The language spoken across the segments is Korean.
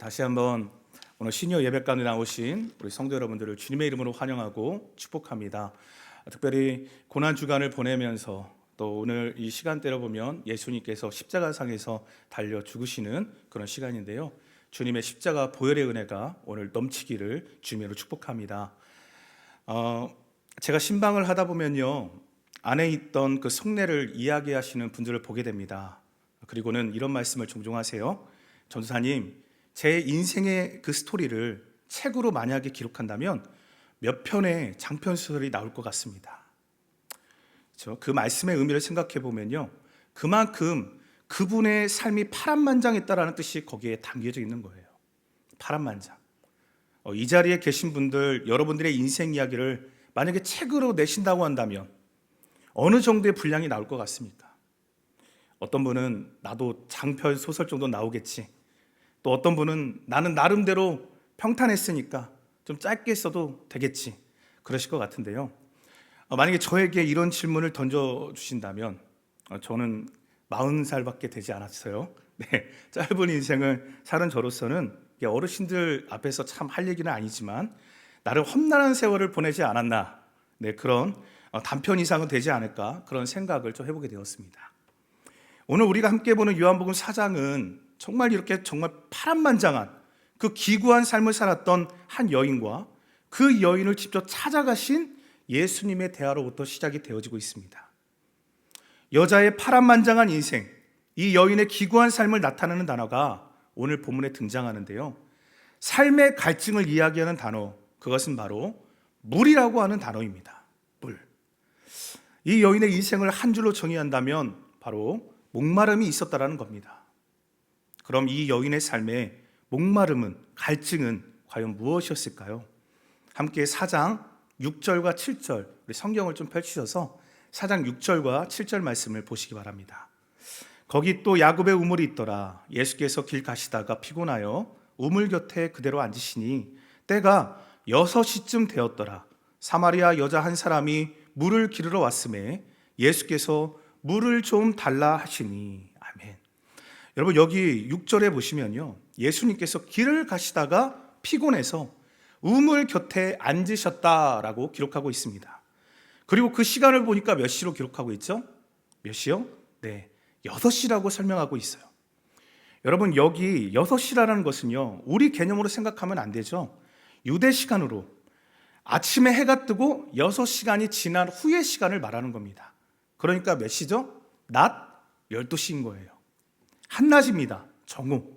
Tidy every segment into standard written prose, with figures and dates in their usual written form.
다시 한번 오늘 시니어 예배관에 나오신 우리 성도 여러분들을 주님의 이름으로 환영하고 축복합니다. 특별히 고난 주간을 보내면서 또 오늘 이 시간대로 보면 예수님께서 십자가상에서 달려 죽으시는 그런 시간인데요. 주님의 십자가 보혈의 은혜가 오늘 넘치기를 주님으로 축복합니다. 제가 신방을 하다 보면요, 안에 있던 그 속내를 이야기하시는 분들을 보게 됩니다. 그리고는 이런 말씀을 종종 하세요. 전도사님, 제 인생의 그 스토리를 책으로 만약에 기록한다면 몇 편의 장편 소설이 나올 것 같습니다. 그렇죠? 그 말씀의 의미를 생각해 보면요, 그만큼 그분의 삶이 파란만장했다라는 뜻이 거기에 담겨져 있는 거예요. 파란만장. 이 자리에 계신 분들, 여러분들의 인생 이야기를 만약에 책으로 내신다고 한다면 어느 정도의 분량이 나올 것 같습니까? 어떤 분은 나도 장편 소설 정도 나오겠지, 또 어떤 분은 나는 나름대로 평탄했으니까 좀 짧게 써도 되겠지, 그러실 것 같은데요. 만약에 저에게 이런 질문을 던져주신다면 저는 40살밖에 되지 않았어요. 네, 짧은 인생을 사는 저로서는 어르신들 앞에서 참 할 얘기는 아니지만 나름 험난한 세월을 보내지 않았나, 그런 단편 이상은 되지 않을까, 그런 생각을 좀 해보게 되었습니다. 오늘 우리가 함께 보는 요한복음 4장은 정말 이렇게 정말 파란만장한 그 기구한 삶을 살았던 한 여인과 그 여인을 직접 찾아가신 예수님의 대화로부터 시작이 되어지고 있습니다. 여자의 파란만장한 인생, 이 여인의 기구한 삶을 나타내는 단어가 오늘 본문에 등장하는데요, 삶의 갈증을 이야기하는 단어, 그것은 바로 물이라고 하는 단어입니다. 물. 이 여인의 인생을 한 줄로 정의한다면 바로 목마름이 있었다라는 겁니다. 그럼 이 여인의 삶에 목마름은, 갈증은 과연 무엇이었을까요? 함께 4장 6절과 7절, 우리 성경을 좀 펼치셔서 4장 6절과 7절 말씀을 보시기 바랍니다. 거기 또 야곱의 우물이 있더라. 예수께서 길 가시다가 피곤하여 우물 곁에 그대로 앉으시니 때가 6시쯤 되었더라. 사마리아 여자 한 사람이 물을 기르러 왔음에 예수께서 물을 좀 달라 하시니. 아멘. 여러분, 여기 6절에 보시면요, 예수님께서 길을 가시다가 피곤해서 우물 곁에 앉으셨다라고 기록하고 있습니다. 그리고 그 시간을 보니까 몇 시로 기록하고 있죠? 몇 시요? 네, 6시라고 설명하고 있어요. 여러분, 여기 6시라는 것은요, 우리 개념으로 생각하면 안 되죠. 유대 시간으로 아침에 해가 뜨고 6시간이 지난 후의 시간을 말하는 겁니다. 그러니까 몇 시죠? 낮 12시인 거예요. 한낮입니다. 정오.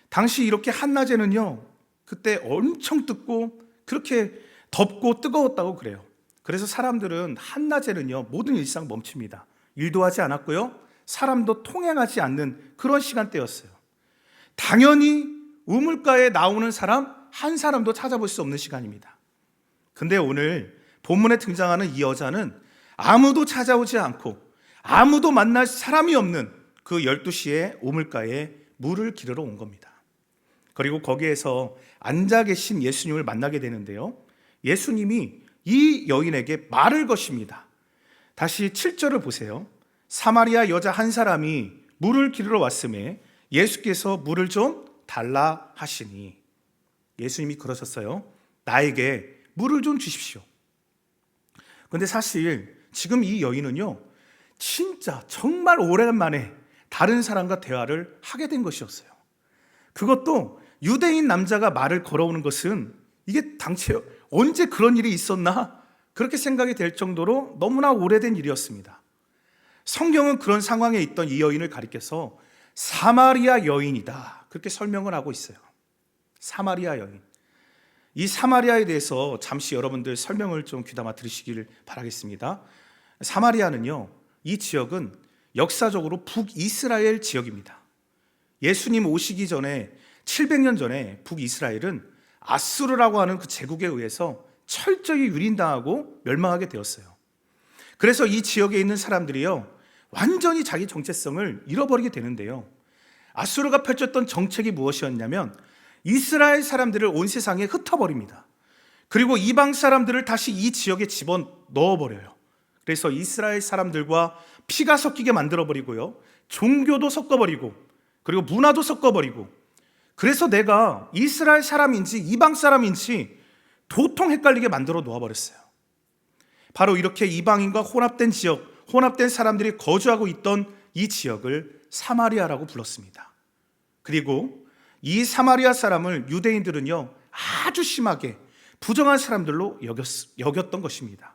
당시 이렇게 한낮에는요, 그때 엄청 뜨고 그렇게 덥고 뜨거웠다고 그래요. 그래서 사람들은 한낮에는요, 모든 일상 멈춥니다. 일도 하지 않았고요, 사람도 통행하지 않는 그런 시간대였어요. 당연히 우물가에 나오는 사람 한 사람도 찾아볼 수 없는 시간입니다. 근데 오늘 본문에 등장하는 이 여자는 아무도 찾아오지 않고 아무도 만날 사람이 없는 그 12시에 우물가에 물을 기르러 온 겁니다. 그리고 거기에서 앉아 계신 예수님을 만나게 되는데요, 예수님이 이 여인에게 말을 거십니다. 다시 7절을 보세요. 사마리아 여자 한 사람이 물을 기르러 왔음에 예수께서 물을 좀 달라 하시니. 예수님이 그러셨어요. 나에게 물을 좀 주십시오. 근데 사실 지금 이 여인은요, 진짜 정말 오랜만에 다른 사람과 대화를 하게 된 것이었어요. 그것도 유대인 남자가 말을 걸어오는 것은 이게 당최 언제 그런 일이 있었나, 그렇게 생각이 될 정도로 너무나 오래된 일이었습니다. 성경은 그런 상황에 있던 이 여인을 가리켜서 사마리아 여인이다, 그렇게 설명을 하고 있어요. 사마리아 여인. 이 사마리아에 대해서 잠시 여러분들 설명을 좀 귀담아 들으시기를 바라겠습니다. 사마리아는요, 이 지역은 역사적으로 북이스라엘 지역입니다. 예수님 오시기 전에 700년 전에 북이스라엘은 아수르라고 하는 그 제국에 의해서 철저히 유린당하고 멸망하게 되었어요. 그래서 이 지역에 있는 사람들이요, 완전히 자기 정체성을 잃어버리게 되는데요, 아수르가 펼쳤던 정책이 무엇이었냐면 이스라엘 사람들을 온 세상에 흩어버립니다. 그리고 이방 사람들을 다시 이 지역에 집어넣어버려요. 그래서 이스라엘 사람들과 피가 섞이게 만들어버리고요, 종교도 섞어버리고, 그리고 문화도 섞어버리고, 그래서 내가 이스라엘 사람인지 이방 사람인지 도통 헷갈리게 만들어 놓아버렸어요. 바로 이렇게 이방인과 혼합된 지역, 혼합된 사람들이 거주하고 있던 이 지역을 사마리아라고 불렀습니다. 그리고 이 사마리아 사람을 유대인들은요, 아주 심하게 부정한 사람들로 여겼던 것입니다.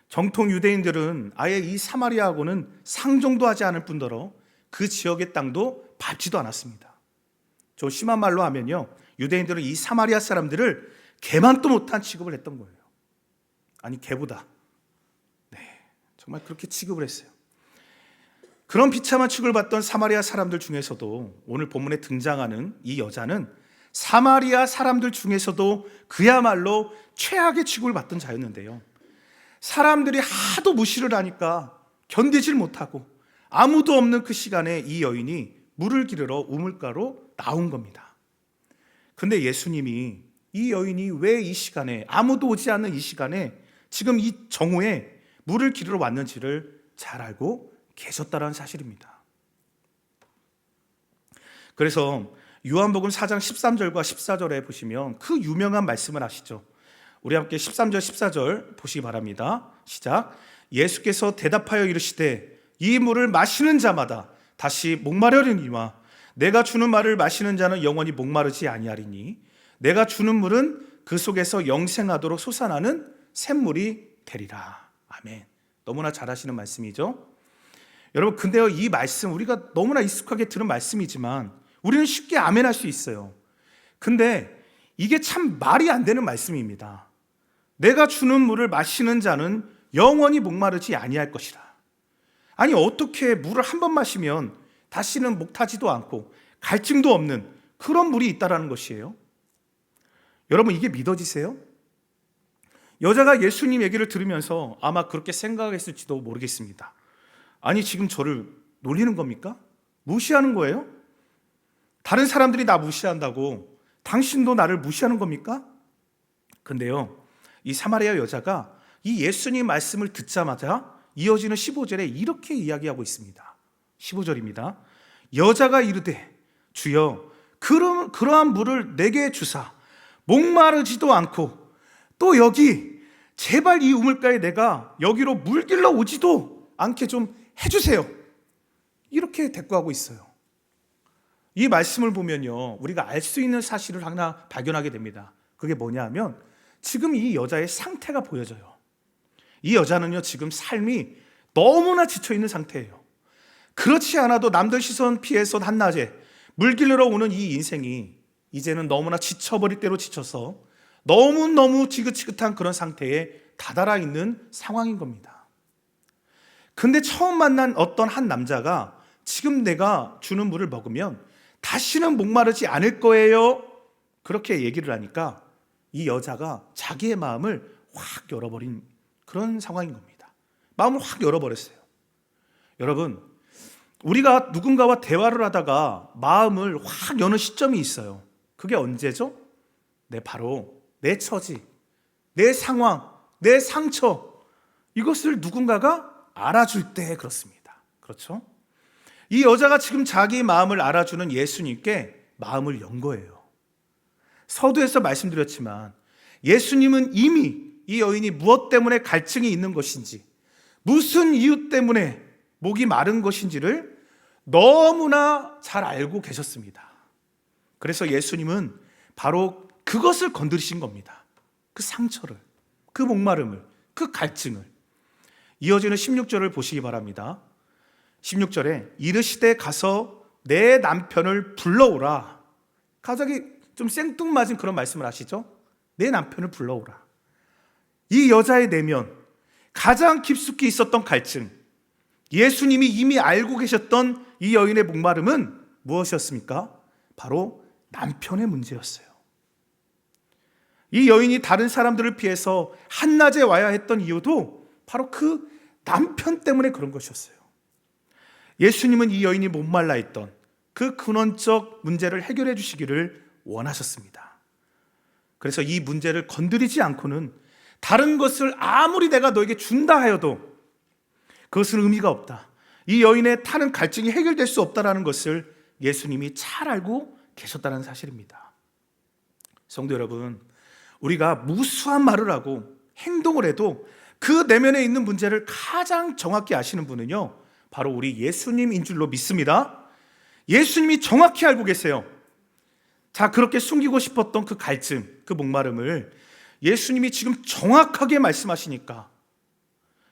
정통 유대인들은 아예 이 사마리아하고는 상종도 하지 않을 뿐더러 그 지역의 땅도 밟지도 않았습니다. 좀 심한 말로 하면요, 유대인들은 이 사마리아 사람들을 개만도 못한 취급을 했던 거예요. 아니, 개보다. 네, 정말 그렇게 취급을 했어요. 그런 비참한 취급을 받던 사마리아 사람들 중에서도 오늘 본문에 등장하는 이 여자는 사마리아 사람들 중에서도 그야말로 최악의 취급을 받던 자였는데요, 사람들이 하도 무시를 하니까 견디질 못하고 아무도 없는 그 시간에 이 여인이 물을 기르러 우물가로 나온 겁니다. 근데 예수님이 이 여인이 왜 이 시간에, 아무도 오지 않는 이 시간에 지금 이 정오에 물을 기르러 왔는지를 잘 알고 계셨다는 사실입니다. 그래서 요한복음 4장 13절과 14절에 보시면 그 유명한 말씀을 아시죠? 우리 함께 13절 14절 보시기 바랍니다. 시작. 예수께서 대답하여 이르시되 이 물을 마시는 자마다 다시 목마르리니와 내가 주는 말을 마시는 자는 영원히 목마르지 아니하리니 내가 주는 물은 그 속에서 영생하도록 솟아나는 샘물이 되리라. 아멘. 너무나 잘 아시는 말씀이죠. 여러분, 근데요, 이 말씀 우리가 너무나 익숙하게 들은 말씀이지만 우리는 쉽게 아멘할 수 있어요. 근데 이게 참 말이 안 되는 말씀입니다. 내가 주는 물을 마시는 자는 영원히 목마르지 아니할 것이라. 아니, 어떻게 물을 한 번 마시면 다시는 목타지도 않고 갈증도 없는 그런 물이 있다라는 것이에요? 여러분, 이게 믿어지세요? 여자가 예수님 얘기를 들으면서 아마 그렇게 생각했을지도 모르겠습니다. 아니, 지금 저를 놀리는 겁니까? 무시하는 거예요? 다른 사람들이 나 무시한다고 당신도 나를 무시하는 겁니까? 근데요, 이 사마리아 여자가 이 예수님 말씀을 듣자마자 이어지는 15절에 이렇게 이야기하고 있습니다. 15절입니다. 여자가 이르되 주여 그러한 물을 내게 주사 목마르지도 않고 또 여기 제발 이 우물가에 내가 여기로 물 길러 오지도 않게 좀 해주세요. 이렇게 대꾸하고 있어요. 이 말씀을 보면요, 우리가 알 수 있는 사실을 하나 발견하게 됩니다. 그게 뭐냐 하면 지금 이 여자의 상태가 보여져요. 이 여자는요, 지금 삶이 너무나 지쳐있는 상태예요. 그렇지 않아도 남들 시선 피해서 한낮에 물 길러 오는 이 인생이 이제는 너무나 지쳐버릴 대로 지쳐서 너무너무 지긋지긋한 그런 상태에 다다라 있는 상황인 겁니다. 근데 처음 만난 어떤 한 남자가 지금 내가 주는 물을 먹으면 다시는 목마르지 않을 거예요, 그렇게 얘기를 하니까 이 여자가 자기의 마음을 확 열어버린 그런 상황인 겁니다. 마음을 확 열어버렸어요. 여러분, 우리가 누군가와 대화를 하다가 마음을 확 여는 시점이 있어요. 그게 언제죠? 바로 내 처지, 내 상황, 내 상처, 이것을 누군가가 알아줄 때 그렇습니다. 그렇죠? 이 여자가 지금 자기 마음을 알아주는 예수님께 마음을 연 거예요. 서두에서 말씀드렸지만 예수님은 이미 이 여인이 무엇 때문에 갈증이 있는 것인지, 무슨 이유 때문에 목이 마른 것인지를 너무나 잘 알고 계셨습니다. 그래서 예수님은 바로 그것을 건드리신 겁니다. 그 상처를, 그 목마름을, 그 갈증을. 이어지는 16절을 보시기 바랍니다. 16절에 이르시되 가서 내 남편을 불러오라. 갑자기 좀 생뚱맞은 그런 말씀을 하시죠. 내 남편을 불러오라. 이 여자의 내면, 가장 깊숙이 있었던 갈증, 예수님이 이미 알고 계셨던 이 여인의 목마름은 무엇이었습니까? 바로 남편의 문제였어요. 이 여인이 다른 사람들을 피해서 한낮에 와야 했던 이유도 바로 그 남편 때문에 그런 것이었어요. 예수님은 이 여인이 목말라 있던 그 근원적 문제를 해결해 주시기를 원하셨습니다. 그래서 이 문제를 건드리지 않고는 다른 것을 아무리 내가 너에게 준다 하여도 그것은 의미가 없다, 이 여인의 타는 갈증이 해결될 수 없다라는 것을 예수님이 잘 알고 계셨다는 사실입니다. 성도 여러분, 우리가 무수한 말을 하고 행동을 해도 그 내면에 있는 문제를 가장 정확히 아시는 분은요, 바로 우리 예수님인 줄로 믿습니다. 예수님이 정확히 알고 계세요. 자, 그렇게 숨기고 싶었던 그 갈증, 그 목마름을 예수님이 지금 정확하게 말씀하시니까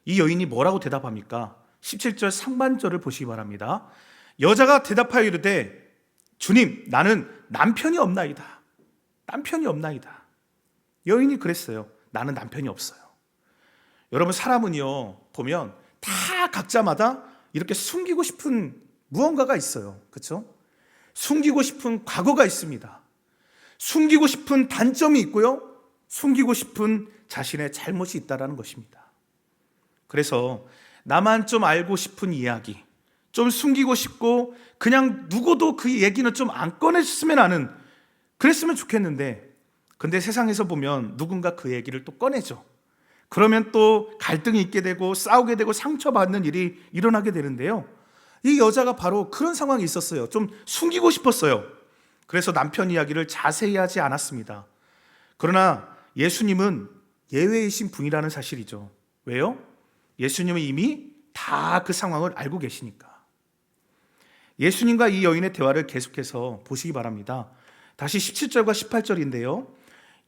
이 여인이 뭐라고 대답합니까? 17절 상반절을 보시기 바랍니다. 여자가 대답하여 이르되 주님, 나는 남편이 없나이다. 남편이 없나이다. 여인이 그랬어요. 나는 남편이 없어요. 여러분, 사람은요, 보면 다 각자마다 이렇게 숨기고 싶은 무언가가 있어요. 그렇죠? 숨기고 싶은 과거가 있습니다. 숨기고 싶은 단점이 있고요, 숨기고 싶은 자신의 잘못이 있다는 것입니다. 그래서 나만 좀 알고 싶은 이야기, 좀 숨기고 싶고 그냥 누구도 그 얘기는 좀 안 꺼내줬으면 하는, 그랬으면 좋겠는데, 근데 세상에서 보면 누군가 그 얘기를 또 꺼내죠. 그러면 또 갈등이 있게 되고 싸우게 되고 상처받는 일이 일어나게 되는데요, 이 여자가 바로 그런 상황이 있었어요. 좀 숨기고 싶었어요. 그래서 남편 이야기를 자세히 하지 않았습니다. 그러나 예수님은 예외이신 분이라는 사실이죠. 왜요? 예수님은 이미 다 그 상황을 알고 계시니까. 예수님과 이 여인의 대화를 계속해서 보시기 바랍니다. 다시 17절과 18절인데요.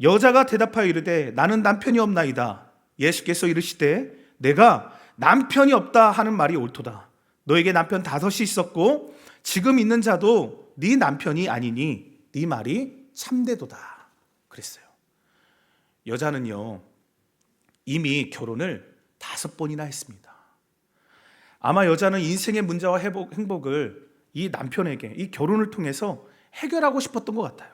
여자가 대답하여 이르되 나는 남편이 없나이다. 예수께서 이르시되 내가 남편이 없다 하는 말이 옳도다. 너에게 남편 5이 있었고 지금 있는 자도 네 남편이 아니니 네 말이 참되도다. 그랬어요. 여자는요, 이미 결혼을 5번이나 했습니다. 아마 여자는 인생의 문제와 행복을 이 남편에게, 이 결혼을 통해서 해결하고 싶었던 것 같아요.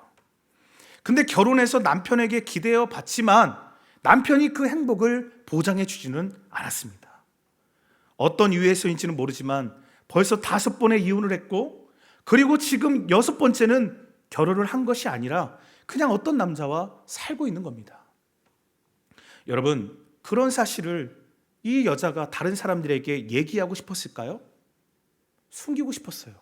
근데 결혼해서 남편에게 기대어 봤지만 남편이 그 행복을 보장해 주지는 않았습니다. 어떤 이유에서인지는 모르지만 벌써 5번의 이혼을 했고, 그리고 지금 6번째는 결혼을 한 것이 아니라 그냥 어떤 남자와 살고 있는 겁니다. 여러분, 그런 사실을 이 여자가 다른 사람들에게 얘기하고 싶었을까요? 숨기고 싶었어요.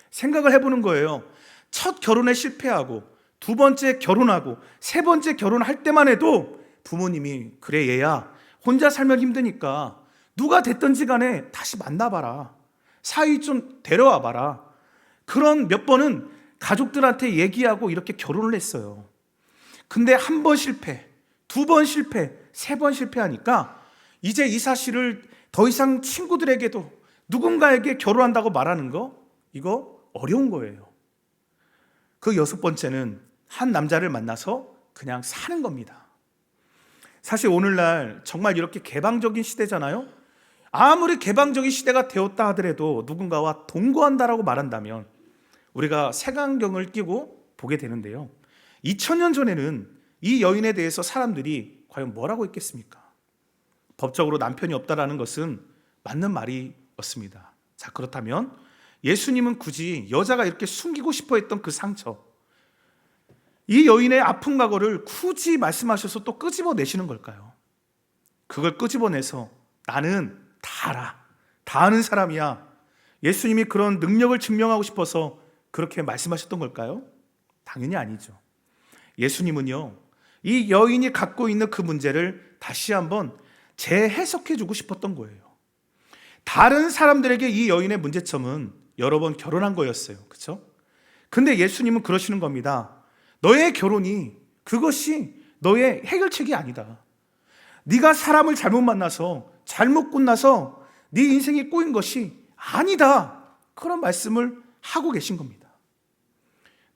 생각을 해보는 거예요. 첫 결혼에 실패하고 2번째 결혼하고 3번째 결혼할 때만 해도 부모님이 그래 얘야 혼자 살면 힘드니까 누가 됐든지 간에 다시 만나봐라, 사위 좀 데려와 봐라, 그런 몇 번은 가족들한테 얘기하고 이렇게 결혼을 했어요. 근데 1번 실패, 2번 실패, 3번 실패하니까 이제 이 사실을 더 이상 친구들에게도 누군가에게 결혼한다고 말하는 거, 이거 어려운 거예요. 그 6번째는 한 남자를 만나서 그냥 사는 겁니다. 사실 오늘날 정말 이렇게 개방적인 시대잖아요. 아무리 개방적인 시대가 되었다 하더라도 누군가와 동거한다라고 말한다면 우리가 색안경을 끼고 보게 되는데요, 2000년 전에는 이 여인에 대해서 사람들이 과연 뭐라고 했겠습니까? 법적으로 남편이 없다라는 것은 맞는 말이었습니다. 자, 그렇다면 예수님은 굳이 여자가 이렇게 숨기고 싶어 했던 그 상처, 이 여인의 아픈 과거를 굳이 말씀하셔서 또 끄집어내시는 걸까요? 그걸 끄집어내서 나는 다 알아, 다 아는 사람이야, 예수님이 그런 능력을 증명하고 싶어서 그렇게 말씀하셨던 걸까요? 당연히 아니죠. 예수님은요, 이 여인이 갖고 있는 그 문제를 다시 한번 재해석해 주고 싶었던 거예요. 다른 사람들에게 이 여인의 문제점은 여러 번 결혼한 거였어요. 그렇죠? 근데 예수님은 그러시는 겁니다. 너의 결혼이 그것이 너의 해결책이 아니다. 네가 사람을 잘못 만나서 잘못 끝나서 네 인생이 꼬인 것이 아니다. 그런 말씀을 하고 계신 겁니다.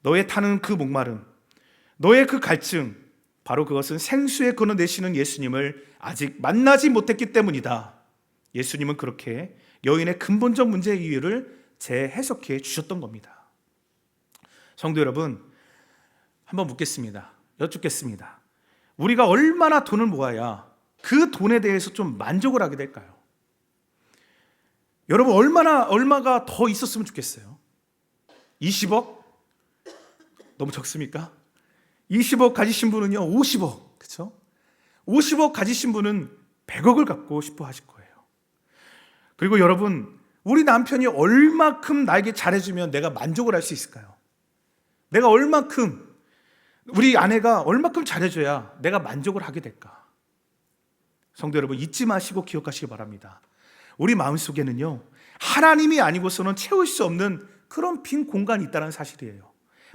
너의 타는 그 목마름, 너의 그 갈증, 바로 그것은 생수에 끊어내시는 예수님을 아직 만나지 못했기 때문이다. 예수님은 그렇게 여인의 근본적 문제의 이유를 재해석해 주셨던 겁니다. 성도 여러분, 한번 묻겠습니다. 여쭙겠습니다. 우리가 얼마나 돈을 모아야 그 돈에 대해서 좀 만족을 하게 될까요? 여러분, 얼마가 더 있었으면 좋겠어요? 20억? 너무 적습니까? 20억 가지신 분은요 50억, 그렇죠? 50억 가지신 분은 100억을 갖고 싶어 하실 거예요. 그리고 여러분, 우리 남편이 얼마큼 나에게 잘해주면 내가 만족을 할 수 있을까요? 내가 얼만큼, 우리 아내가 얼만큼 잘해줘야 내가 만족을 하게 될까? 성도 여러분, 잊지 마시고 기억하시기 바랍니다. 우리 마음속에는요, 하나님이 아니고서는 채울 수 없는 그런 빈 공간이 있다는 사실이에요.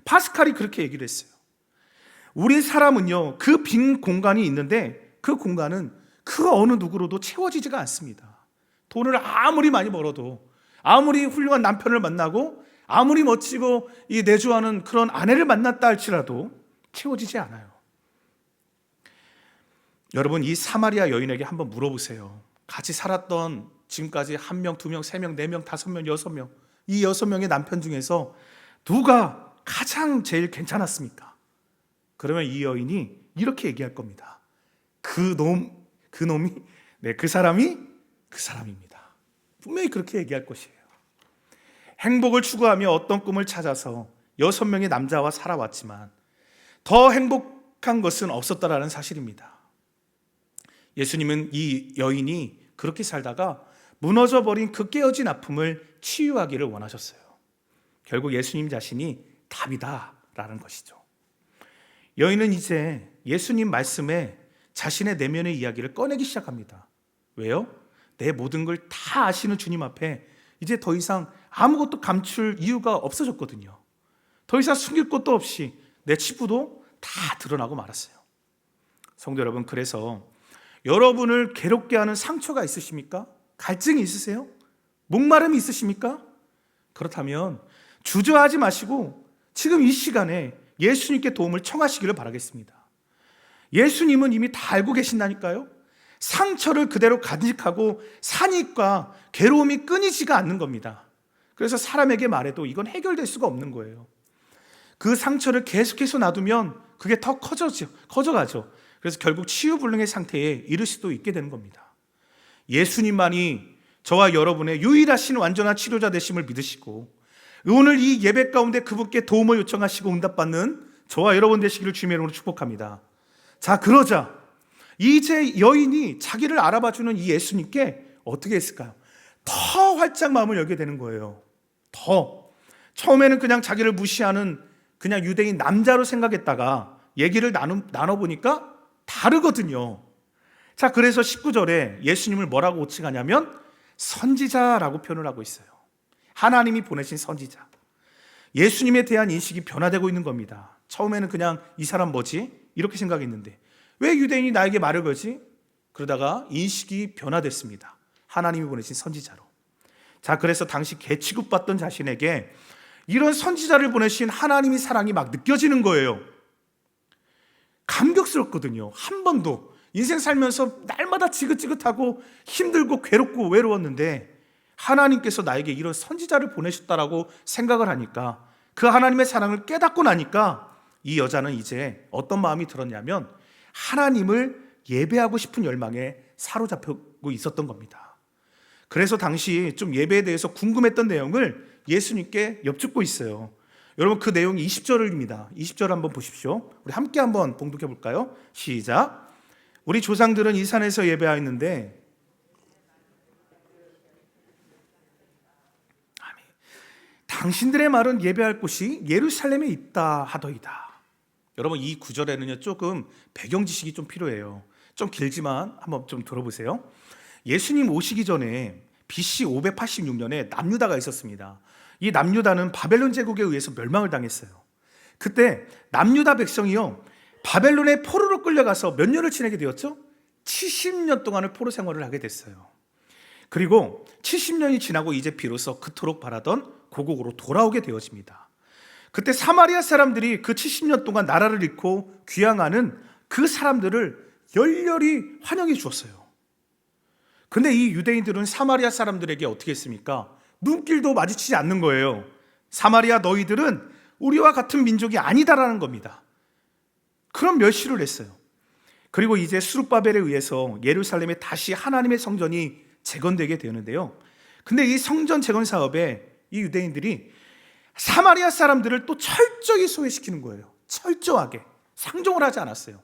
파스칼이 그렇게 얘기를 했어요. 우리 사람은요, 그 빈 공간이 있는데 그 공간은 그 어느 누구로도 채워지지가 않습니다. 돈을 아무리 많이 벌어도, 아무리 훌륭한 남편을 만나고, 아무리 멋지고 내조하는 그런 아내를 만났다 할지라도 채워지지 않아요. 여러분, 이 사마리아 여인에게 한번 물어보세요. 같이 살았던 지금까지 1명, 2명, 3명, 4명, 5명, 6명, 이 6명의 남편 중에서 누가 가장 제일 괜찮았습니까? 그러면 이 여인이 이렇게 얘기할 겁니다. 그 사람이 그 사람입니다. 분명히 그렇게 얘기할 것이에요. 행복을 추구하며 어떤 꿈을 찾아서 6명의 남자와 살아왔지만 더 행복한 것은 없었다라는 사실입니다. 예수님은 이 여인이 그렇게 살다가 무너져버린 그 깨어진 아픔을 치유하기를 원하셨어요. 결국 예수님 자신이 답이다라는 것이죠. 여인은 이제 예수님 말씀에 자신의 내면의 이야기를 꺼내기 시작합니다. 왜요? 내 모든 걸 다 아시는 주님 앞에 이제 더 이상 아무것도 감출 이유가 없어졌거든요. 더 이상 숨길 것도 없이 내 치부도 다 드러나고 말았어요. 성도 여러분, 그래서 여러분을 괴롭게 하는 상처가 있으십니까? 갈증이 있으세요? 목마름이 있으십니까? 그렇다면 주저하지 마시고 지금 이 시간에 예수님께 도움을 청하시기를 바라겠습니다. 예수님은 이미 다 알고 계신다니까요. 상처를 그대로 간직하고 사니까 괴로움이 끊이지가 않는 겁니다. 그래서 사람에게 말해도 이건 해결될 수가 없는 거예요. 그 상처를 계속해서 놔두면 그게 더 커져가죠. 그래서 결국 치유불능의 상태에 이를 수도 있게 되는 겁니다. 예수님만이 저와 여러분의 유일하신 완전한 치료자 되심을 믿으시고 오늘 이 예배 가운데 그분께 도움을 요청하시고 응답받는 저와 여러분 되시기를 주님의 이름으로 축복합니다. 자, 그러자 이제 여인이 자기를 알아봐주는 이 예수님께 어떻게 했을까요? 더 활짝 마음을 열게 되는 거예요. 처음에는 그냥 자기를 무시하는 그냥 유대인 남자로 생각했다가 얘기를 나눠보니까 다르거든요. 자, 그래서 19절에 예수님을 뭐라고 호칭하냐면 선지자라고 표현을 하고 있어요. 하나님이 보내신 선지자. 예수님에 대한 인식이 변화되고 있는 겁니다. 처음에는 그냥 이 사람 뭐지? 이렇게 생각했는데 왜 유대인이 나에게 말을 걸지? 그러다가 인식이 변화됐습니다. 하나님이 보내신 선지자로. 자, 그래서 당시 개 취급받던 자신에게 이런 선지자를 보내신 하나님의 사랑이 막 느껴지는 거예요. 감격스럽거든요. 한 번도 인생 살면서 날마다 지긋지긋하고 힘들고 괴롭고 외로웠는데 하나님께서 나에게 이런 선지자를 보내셨다라고 생각을 하니까 그 하나님의 사랑을 깨닫고 나니까 이 여자는 이제 어떤 마음이 들었냐면 하나님을 예배하고 싶은 열망에 사로잡히고 있었던 겁니다. 그래서 당시 좀 예배에 대해서 궁금했던 내용을 예수님께 여쭙고 있어요. 여러분, 그 내용이 20절입니다. 20절 한번 보십시오. 우리 함께 한번 봉독해 볼까요? 시작. 우리 조상들은 이 산에서 예배하였는데 당신들의 말은 예배할 곳이 예루살렘에 있다 하더이다. 여러분, 이 구절에는요 조금 배경 지식이 좀 필요해요. 좀 길지만 한번 좀 들어보세요. 예수님 오시기 전에 BC 586년에 남유다가 있었습니다. 이 남유다는 바벨론 제국에 의해서 멸망을 당했어요. 그때 남유다 백성이요 바벨론의 포로로 끌려가서 몇 년을 지내게 되었죠? 70년 동안을 포로 생활을 하게 됐어요. 그리고 70년이 지나고 이제 비로소 그토록 바라던 고국으로 돌아오게 되어집니다. 그때 사마리아 사람들이 그 70년 동안 나라를 잃고 귀향하는 그 사람들을 열렬히 환영해 주었어요. 근데 이 유대인들은 사마리아 사람들에게 어떻게 했습니까? 눈길도 마주치지 않는 거예요. 사마리아 너희들은 우리와 같은 민족이 아니다라는 겁니다. 그런 멸시를 했어요. 그리고 이제 스룹바벨에 의해서 예루살렘에 다시 하나님의 성전이 재건되게 되는데요. 근데 이 성전 재건 사업에 이 유대인들이 사마리아 사람들을 또 철저히 소외시키는 거예요. 철저하게. 상종을 하지 않았어요.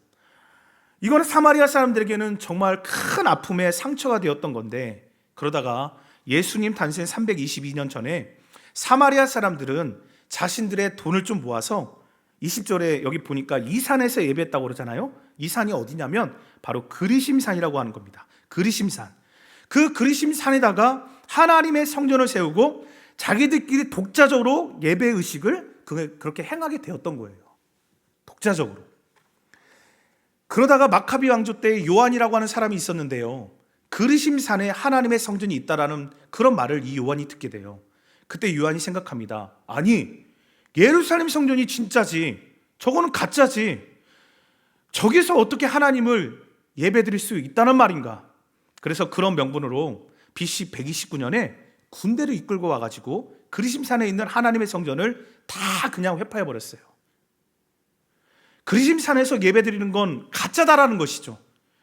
이거는 사마리아 사람들에게는 정말 큰 아픔의 상처가 되었던 건데, 그러다가 예수님 탄생 322년 전에 사마리아 사람들은 자신들의 돈을 좀 모아서 20절에 여기 보니까 이 산에서 예배했다고 그러잖아요. 이 산이 어디냐면 바로 그리심산이라고 하는 겁니다. 그리심산. 그 그리심산에다가 하나님의 성전을 세우고 자기들끼리 독자적으로 예배 의식을 그렇게 행하게 되었던 거예요. 독자적으로. 그러다가 마카비 왕조 때 요한이라고 하는 사람이 있었는데요. 그리심산에 하나님의 성전이 있다라는 그런 말을 이 요한이 듣게 돼요. 그때 요한이 생각합니다. 아니, 예루살렘 성전이 진짜지, 저거는 가짜지, 저기서 어떻게 하나님을 예배드릴 수 있다는 말인가. 그래서 그런 명분으로 BC 129년에 군대를 이끌고 와가지고 그리심산에 있는 하나님의 성전을 다 그냥 회파해버렸어요. 그리심산에서 예배드리는 건 가짜다라는 것이죠.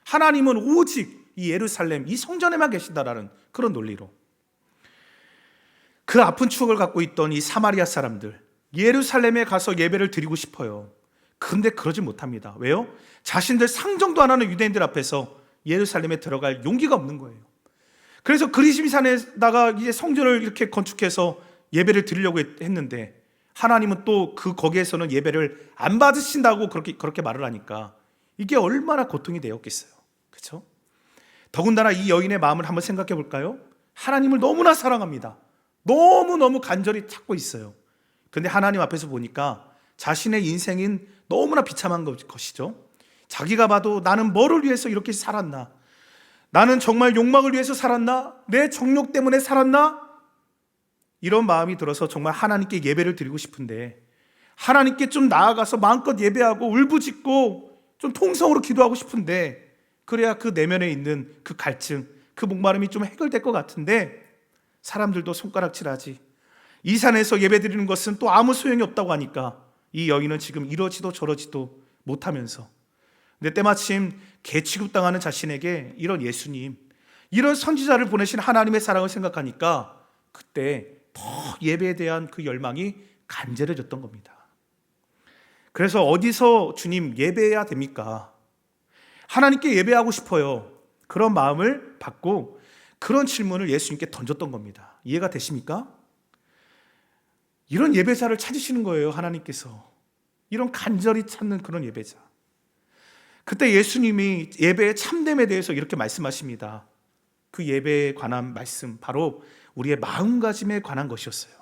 하나님은 오직 이 예루살렘, 이 성전에만 계신다라는 그런 논리로. 그 아픈 추억을 갖고 있던 이 사마리아 사람들, 예루살렘에 가서 예배를 드리고 싶어요. 근데 그러지 못합니다. 왜요? 자신들 상정도 안 하는 유대인들 앞에서 예루살렘에 들어갈 용기가 없는 거예요. 그래서 그리심산에다가 이제 성전을 이렇게 건축해서 예배를 드리려고 했는데 하나님은 또 거기에서는 예배를 안 받으신다고 그렇게 말을 하니까 이게 얼마나 고통이 되었겠어요. 그렇죠? 더군다나 이 여인의 마음을 한번 생각해 볼까요? 하나님을 너무나 사랑합니다. 너무너무 간절히 찾고 있어요. 그런데 하나님 앞에서 보니까 자신의 인생인 너무나 비참한 것이죠. 자기가 봐도 나는 뭐를 위해서 이렇게 살았나? 나는 정말 욕망을 위해서 살았나? 내 정욕 때문에 살았나? 이런 마음이 들어서 정말 하나님께 예배를 드리고 싶은데 하나님께 좀 나아가서 마음껏 예배하고 울부짖고 좀 통성으로 기도하고 싶은데 그래야 그 내면에 있는 그 갈증, 그 목마름이 좀 해결될 것 같은데 사람들도 손가락질하지. 이 산에서 예배 드리는 것은 또 아무 소용이 없다고 하니까 이 여인은 지금 이러지도 저러지도 못하면서 근데 때마침 개취급당하는 자신에게 이런 예수님, 이런 선지자를 보내신 하나님의 사랑을 생각하니까 그때 더 예배에 대한 그 열망이 간절해졌던 겁니다. 그래서 어디서 주님 예배해야 됩니까? 하나님께 예배하고 싶어요. 그런 마음을 받고 그런 질문을 예수님께 던졌던 겁니다. 이해가 되십니까? 이런 예배자를 찾으시는 거예요, 하나님께서. 이런 간절히 찾는 그런 예배자. 그때 예수님이 예배의 참됨에 대해서 이렇게 말씀하십니다. 그 예배에 관한 말씀, 바로 우리의 마음가짐에 관한 것이었어요.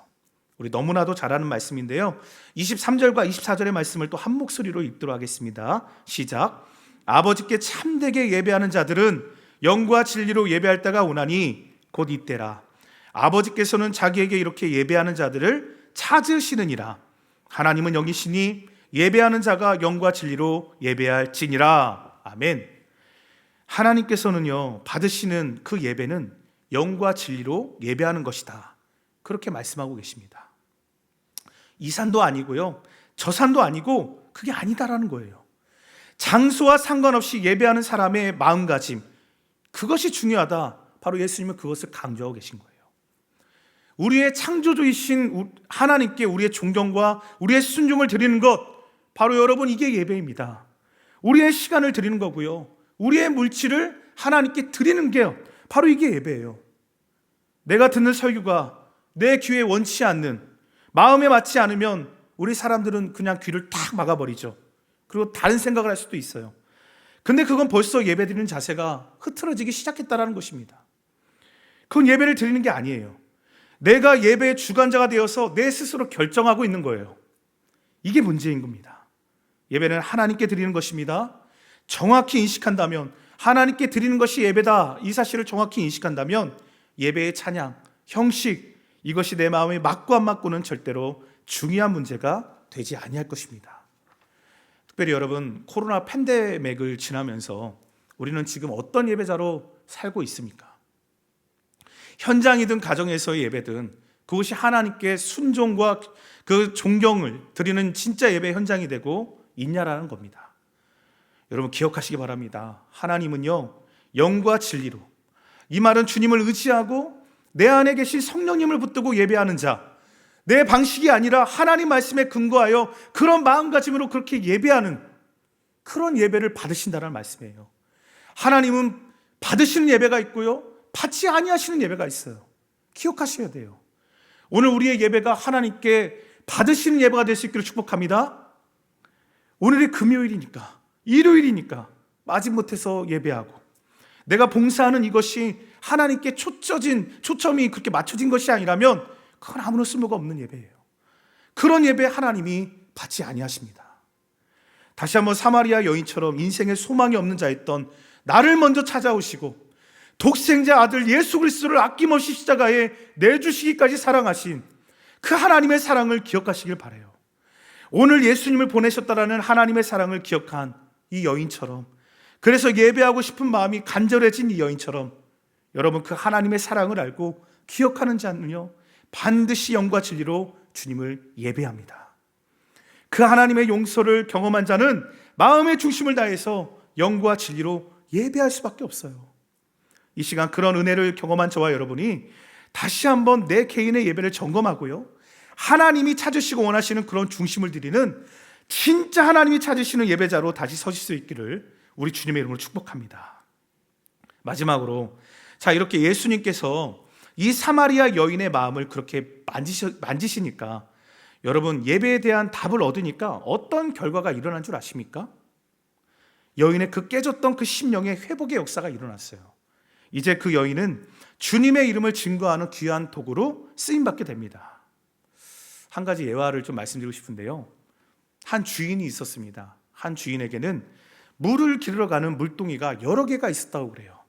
우리 너무나도 잘 아는 말씀인데요. 23절과 24절의 말씀을 또 한 목소리로 읽도록 하겠습니다. 시작. 아버지께 참되게 예배하는 자들은 영과 진리로 예배할 때가 오나니 곧 이때라. 아버지께서는 자기에게 이렇게 예배하는 자들을 찾으시느니라. 하나님은 영이시니 예배하는 자가 영과 진리로 예배할지니라. 아멘. 하나님께서는요, 받으시는 그 예배는 영과 진리로 예배하는 것이다. 그렇게 말씀하고 계십니다. 이 산도 아니고요, 저 산도 아니고 그게 아니다라는 거예요. 장소와 상관없이 예배하는 사람의 마음가짐, 그것이 중요하다. 바로 예수님은 그것을 강조하고 계신 거예요. 우리의 창조주이신 하나님께 우리의 존경과 우리의 순종을 드리는 것, 바로 여러분 이게 예배입니다. 우리의 시간을 드리는 거고요, 우리의 물질을 하나님께 드리는 게 바로 이게 예배예요. 내가 듣는 설교가 내 귀에 원치 않는, 마음에 맞지 않으면 우리 사람들은 그냥 귀를 탁 막아버리죠. 그리고 다른 생각을 할 수도 있어요. 근데 그건 벌써 예배드리는 자세가 흐트러지기 시작했다는 것입니다. 그건 예배를 드리는 게 아니에요. 내가 예배의 주관자가 되어서 내 스스로 결정하고 있는 거예요. 이게 문제인 겁니다. 예배는 하나님께 드리는 것입니다. 정확히 인식한다면, 하나님께 드리는 것이 예배다, 이 사실을 정확히 인식한다면 예배의 찬양, 형식, 이것이 내 마음에 맞고 안 맞고는 절대로 중요한 문제가 되지 아니할 것입니다. 특별히 여러분, 코로나 팬데믹을 지나면서 우리는 지금 어떤 예배자로 살고 있습니까? 현장이든 가정에서의 예배든 그것이 하나님께 순종과 그 존경을 드리는 진짜 예배 현장이 되고 있냐라는 겁니다. 여러분 기억하시기 바랍니다. 하나님은요, 영과 진리로, 이 말은 주님을 의지하고 내 안에 계신 성령님을 붙들고 예배하는 자, 내 방식이 아니라 하나님 말씀에 근거하여 그런 마음가짐으로 그렇게 예배하는 그런 예배를 받으신다는 말씀이에요. 하나님은 받으시는 예배가 있고요, 받지 아니하시는 예배가 있어요. 기억하셔야 돼요. 오늘 우리의 예배가 하나님께 받으시는 예배가 될 수 있기를 축복합니다. 오늘이 금요일이니까, 일요일이니까 마지못해서 예배하고, 내가 봉사하는 이것이 하나님께 초점이 그렇게 맞춰진 것이 아니라면 그건 아무런 쓸모가 없는 예배예요. 그런 예배 하나님이 받지 아니하십니다. 다시 한번 사마리아 여인처럼 인생에 소망이 없는 자였던 나를 먼저 찾아오시고 독생자 아들 예수 그리스도를 아낌없이 십자가에 내주시기까지 사랑하신 그 하나님의 사랑을 기억하시길 바라요. 오늘 예수님을 보내셨다라는 하나님의 사랑을 기억한 이 여인처럼, 그래서 예배하고 싶은 마음이 간절해진 이 여인처럼 여러분 그 하나님의 사랑을 알고 기억하는 자는요 반드시 영과 진리로 주님을 예배합니다. 그 하나님의 용서를 경험한 자는 마음의 중심을 다해서 영과 진리로 예배할 수밖에 없어요. 이 시간 그런 은혜를 경험한 저와 여러분이 다시 한번 내 개인의 예배를 점검하고요, 하나님이 찾으시고 원하시는 그런 중심을 드리는 진짜 하나님이 찾으시는 예배자로 다시 서실 수 있기를 우리 주님의 이름으로 축복합니다. 마지막으로, 자, 이렇게 예수님께서 이 사마리아 여인의 마음을 그렇게 만지시니까 여러분 예배에 대한 답을 얻으니까 어떤 결과가 일어난 줄 아십니까? 여인의 그 깨졌던 그 심령의 회복의 역사가 일어났어요. 이제 그 여인은 주님의 이름을 증거하는 귀한 도구로 쓰임받게 됩니다. 한 가지 예화를 좀 말씀드리고 싶은데요, 한 주인이 있었습니다. 한 주인에게는 물을 기르러 가는 물동이가 여러 개가 있었다고 그래요.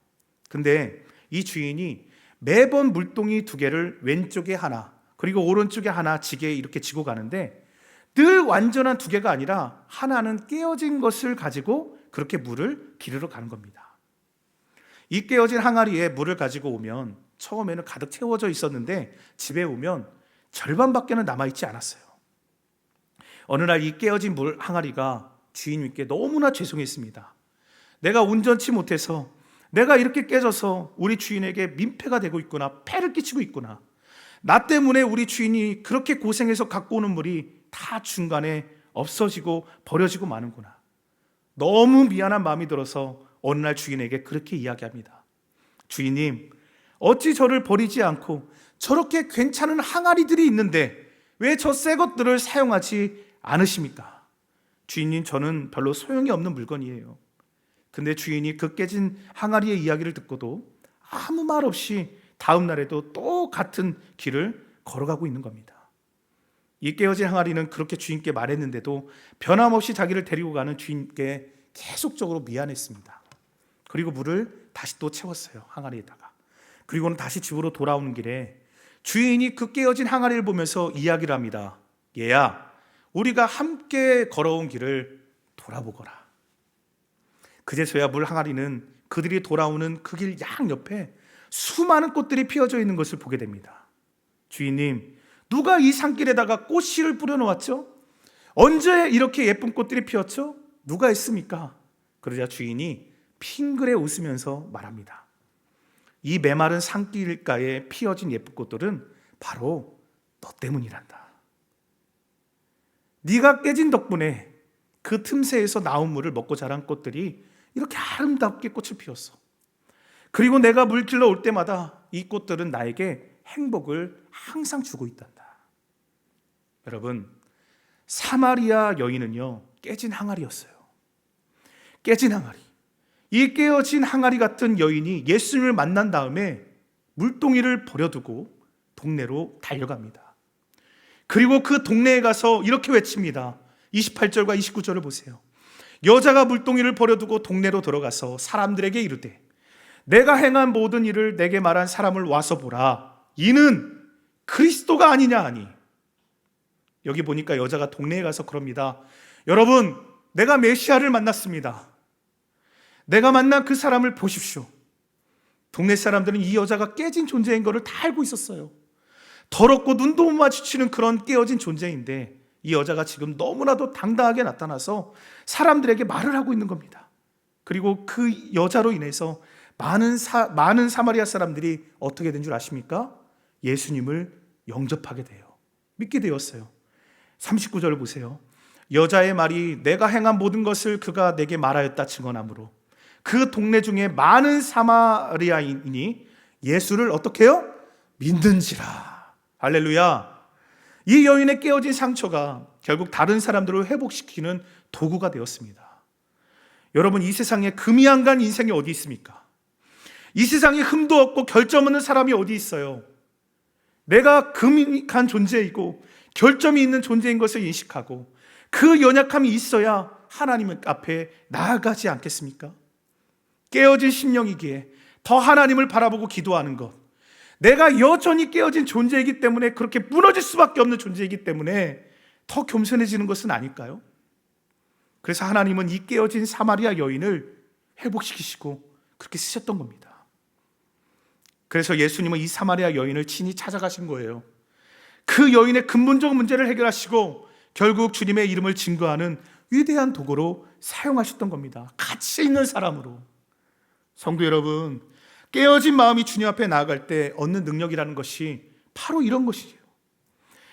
근데 이 주인이 매번 물동이 2개를 왼쪽에 하나 그리고 오른쪽에 하나 지게 이렇게 지고 가는데 늘 완전한 2개가 아니라 하나는 깨어진 것을 가지고 그렇게 물을 기르러 가는 겁니다. 이 깨어진 항아리에 물을 가지고 오면 처음에는 가득 채워져 있었는데 집에 오면 절반밖에는 남아있지 않았어요. 어느 날 이 깨어진 물 항아리가 주인님께 너무나 죄송했습니다. 내가 온전치 못해서, 내가 이렇게 깨져서 우리 주인에게 민폐가 되고 있구나, 폐를 끼치고 있구나, 나 때문에 우리 주인이 그렇게 고생해서 갖고 오는 물이 다 중간에 없어지고 버려지고 마는구나, 너무 미안한 마음이 들어서 어느 날 주인에게 그렇게 이야기합니다. 주인님, 어찌 저를 버리지 않고 저렇게 괜찮은 항아리들이 있는데 왜 저 새 것들을 사용하지 않으십니까? 주인님, 저는 별로 소용이 없는 물건이에요. 근데 주인이 그 깨진 항아리의 이야기를 듣고도 아무 말 없이 다음 날에도 똑같은 길을 걸어가고 있는 겁니다. 이 깨어진 항아리는 그렇게 주인께 말했는데도 변함없이 자기를 데리고 가는 주인께 계속적으로 미안했습니다. 그리고 물을 다시 또 채웠어요, 항아리에다가. 그리고는 다시 집으로 돌아오는 길에 주인이 그 깨어진 항아리를 보면서 이야기를 합니다. 얘야, 우리가 함께 걸어온 길을 돌아보거라. 그제서야 물 항아리는 그들이 돌아오는 그 길 양옆에 수많은 꽃들이 피어져 있는 것을 보게 됩니다. 주인님, 누가 이 산길에다가 꽃씨를 뿌려놓았죠? 언제 이렇게 예쁜 꽃들이 피었죠? 누가 했습니까? 그러자 주인이 핑그레 웃으면서 말합니다. 이 메마른 산길가에 피어진 예쁜 꽃들은 바로 너 때문이란다. 네가 깨진 덕분에 그 틈새에서 나온 물을 먹고 자란 꽃들이 이렇게 아름답게 꽃을 피웠어. 그리고 내가 물 길러 올 때마다 이 꽃들은 나에게 행복을 항상 주고 있단다. 여러분, 사마리아 여인은요 깨진 항아리였어요. 깨진 항아리. 이 깨어진 항아리 같은 여인이 예수님을 만난 다음에 물동이를 버려두고 동네로 달려갑니다. 그리고 그 동네에 가서 이렇게 외칩니다. 28절과 29절을 보세요. 여자가 물동이를 버려두고 동네로 들어가서 사람들에게 이르되 내가 행한 모든 일을 내게 말한 사람을 와서 보라. 이는 그리스도가 아니냐 하니. 여기 보니까 여자가 동네에 가서 그럽니다. 여러분, 내가 메시아를 만났습니다. 내가 만난 그 사람을 보십시오. 동네 사람들은 이 여자가 깨진 존재인 것을 다 알고 있었어요. 더럽고 눈도 못 마주치는 그런 깨어진 존재인데 이 여자가 지금 너무나도 당당하게 나타나서 사람들에게 말을 하고 있는 겁니다. 그리고 그 여자로 인해서 많은 사마리아 사람들이 어떻게 된 줄 아십니까? 예수님을 영접하게 돼요. 믿게 되었어요. 39절을 보세요. 여자의 말이 내가 행한 모든 것을 그가 내게 말하였다 증언하므로 그 동네 중에 많은 사마리아인이 예수를 어떻게 해요? 믿는지라. 할렐루야. 이 여인의 깨어진 상처가 결국 다른 사람들을 회복시키는 도구가 되었습니다. 여러분, 이 세상에 금이 안 간 인생이 어디 있습니까? 이 세상에 흠도 없고 결점 없는 사람이 어디 있어요? 내가 금이 간 존재이고 결점이 있는 존재인 것을 인식하고 그 연약함이 있어야 하나님 앞에 나아가지 않겠습니까? 깨어진 심령이기에 더 하나님을 바라보고 기도하는 것, 내가 여전히 깨어진 존재이기 때문에 그렇게 무너질 수밖에 없는 존재이기 때문에 더 겸손해지는 것은 아닐까요? 그래서 하나님은 이 깨어진 사마리아 여인을 회복시키시고 그렇게 쓰셨던 겁니다. 그래서 예수님은 이 사마리아 여인을 친히 찾아가신 거예요. 그 여인의 근본적 문제를 해결하시고 결국 주님의 이름을 증거하는 위대한 도구로 사용하셨던 겁니다. 가치 있는 사람으로. 성도 여러분, 깨어진 마음이 주님 앞에 나아갈 때 얻는 능력이라는 것이 바로 이런 것이에요.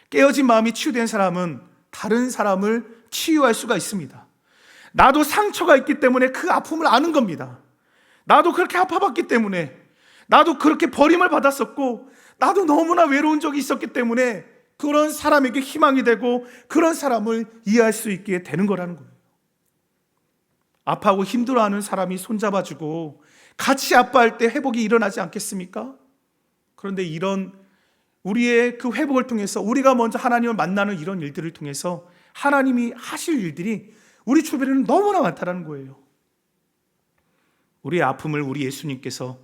깨어진 마음이 치유된 사람은 다른 사람을 치유할 수가 있습니다. 나도 상처가 있기 때문에 그 아픔을 아는 겁니다. 나도 그렇게 아파봤기 때문에, 나도 그렇게 버림을 받았었고, 나도 너무나 외로운 적이 있었기 때문에 그런 사람에게 희망이 되고 그런 사람을 이해할 수 있게 되는 거라는 거예요. 아파하고 힘들어하는 사람이 손잡아주고 같이 아파할 때 회복이 일어나지 않겠습니까? 그런데 이런 우리의 그 회복을 통해서 우리가 먼저 하나님을 만나는 이런 일들을 통해서 하나님이 하실 일들이 우리 주변에는 너무나 많다는 거예요. 우리의 아픔을 우리 예수님께서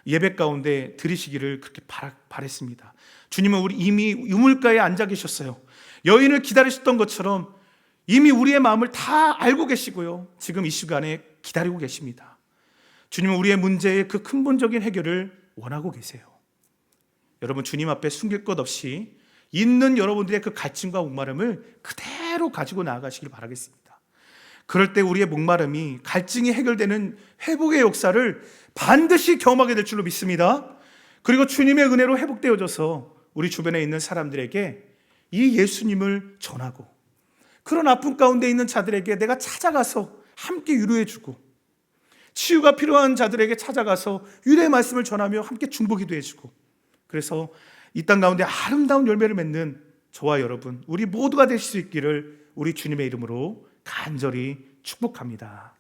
예배 가운데 들으시기를 그렇게 바랬습니다. 주님은 우리 이미 유물가에 앉아 계셨어요. 여인을 기다리셨던 것처럼 이미 우리의 마음을 다 알고 계시고요, 지금 이 시간에 기다리고 계십니다. 주님은 우리의 문제의 그 근본적인 해결을 원하고 계세요. 여러분, 주님 앞에 숨길 것 없이 있는 여러분들의 그 갈증과 목마름을 그대로 가지고 나아가시길 바라겠습니다. 그럴 때 우리의 목마름이, 갈증이 해결되는 회복의 역사를 반드시 경험하게 될 줄로 믿습니다. 그리고 주님의 은혜로 회복되어져서 우리 주변에 있는 사람들에게 이 예수님을 전하고, 그런 아픔 가운데 있는 자들에게 내가 찾아가서 함께 위로해주고, 치유가 필요한 자들에게 찾아가서 위로의 말씀을 전하며 함께 중보기도 해주고, 그래서 이 땅 가운데 아름다운 열매를 맺는 저와 여러분, 우리 모두가 되실 수 있기를 우리 주님의 이름으로 간절히 축복합니다.